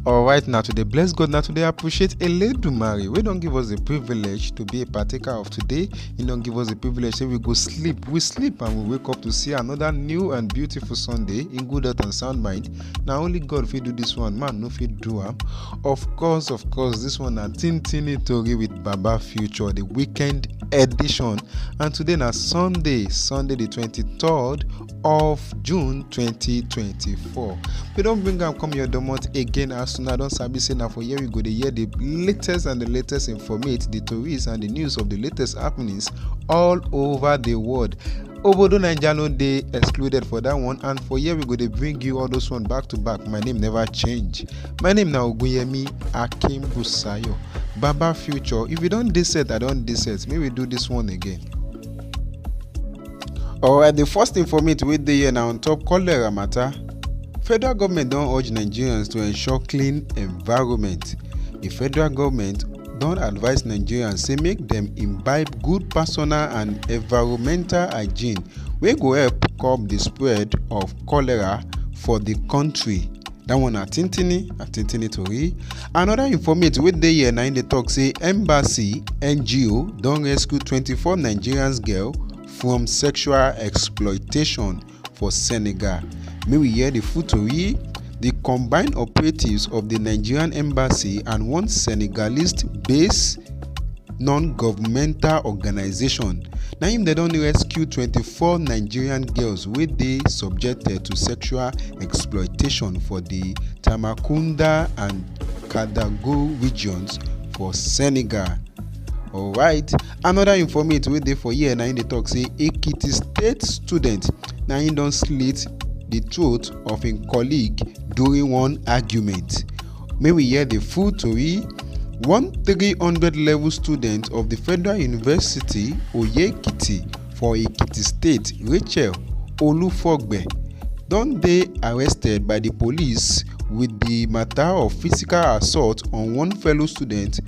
Alright, now today, bless God, now today appreciate Eledumare. We don't give us the privilege to be a partaker of today. He don't give us the privilege say we go sleep. We sleep and we wake up to see another new and beautiful Sunday in good health and sound mind. Now only God fit do this one, man no fit do am. Of course, this one na TinTinNi Tori with Baba Future, the weekend edition. And today na Sunday the 23rd of June 2024. We don't bring am come your domot again as soon as I don't sabi say now for here we go to hear the latest informate, the Tories and the news of the latest happenings all over the world. Obodo Naija no dey excluded for that one, and for here we go to bring you all those one back to back. My name never change. My name now Ogunyemi Akim Busayo. Baba Future. If you don't dey set, I don't dey set. Maybe we do this one again. Alright, the first informate wey dey here now on top cholera matter. Federal government don urge Nigerians to ensure clean environment. The federal government don advise Nigerians say make dem imbibe good personal and environmental hygiene wey go help curb the spread of cholera for the country. That one na TinTinNi Tori. Another informate wey dey here na im dey talk say embassy NGO don rescue 24 Nigerian girls from sexual exploitation for Senegal. May we hear the full tori. The combined operatives of the Nigerian embassy and one Senegalese-based non-governmental organization. Na im they don rescue 24 Nigerian girls wey dey subjected to sexual exploitation for the Tambacounda and Kadago regions for Senegal. Alright, another informate wey dey for here na im dey talk say Ekiti state student na im don slit the throat of a colleague during one argument. May we hear the full tori. One 300 level student of the Federal University Oyekiti for Ekiti State, Rachel Olufogbe, don dey arrested by the police with the matter of physical assault on one fellow student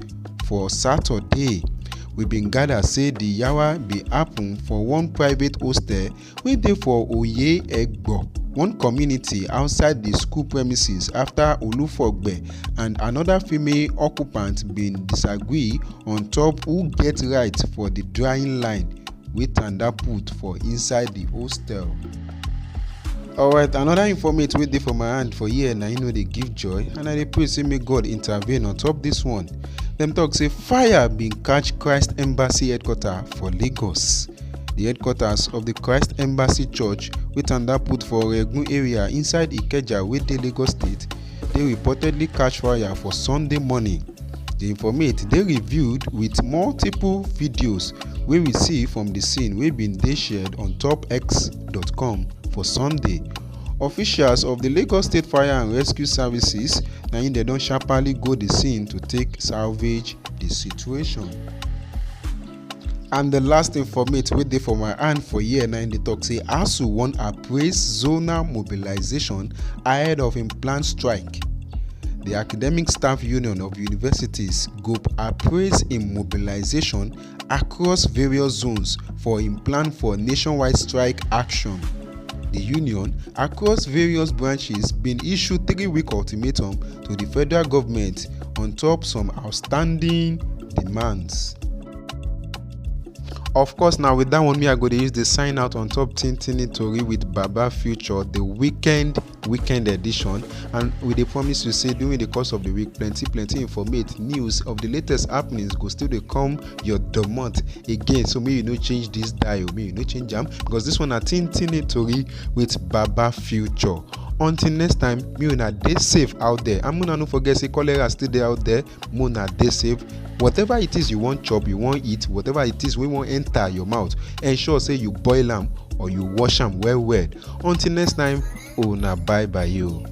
for Saturday. We been gather say the yawa be happen for one private hostel wey dey for Oye Egbo, one community outside the school premises, after Olufogbe and another female occupant been disagree on top who get right for the drying line wey tanda put for inside the hostel. Alright, another informate wey dey for my hand for here na dey give joy, and I dey pray say make God intervene on top this one. Dem talk say fire bin catch Christ Embassy headquarters for Lagos. The headquarters of the Christ Embassy Church wey tanda put for Oregun area inside Ikeja wey dey Lagos State dey reportedly catch fire for Sunday morning. The informate dey reviewed with multiple videos wey we see from the scene wey bin dey shared on top x.com for Sunday. Officials of the Lagos State Fire and Rescue Services na im dey don sharply go the scene to take salvage the situation. And the last informate wey dey for my hand for here na im dey talk say ASUU wan appraise zonal mobilization ahead of im planned strike. The Academic Staff Union of Universities go appraise im mobilization across various zones for im plan for nationwide strike action. The union across various branches been issue 3-week ultimatum to the federal government on top some outstanding demands. Of course, now with that one, I go to use the sign out on top TinTinNi Tori with Baba Future, the weekend edition, and we dey promise to say during the course of the week, plenty informate news of the latest happenings go still dey come your domot again. So may you no change this dial, may you no change am, because this one na TinTinNi Tori with Baba Future. Until next time, may una dey safe out there, and una no forget say cholera still dey out there. Una dey safe. Whatever it is you want chop, you want eat, whatever it is we want enter your mouth, ensure say you boil am or you wash am well. Until next time, una bye you.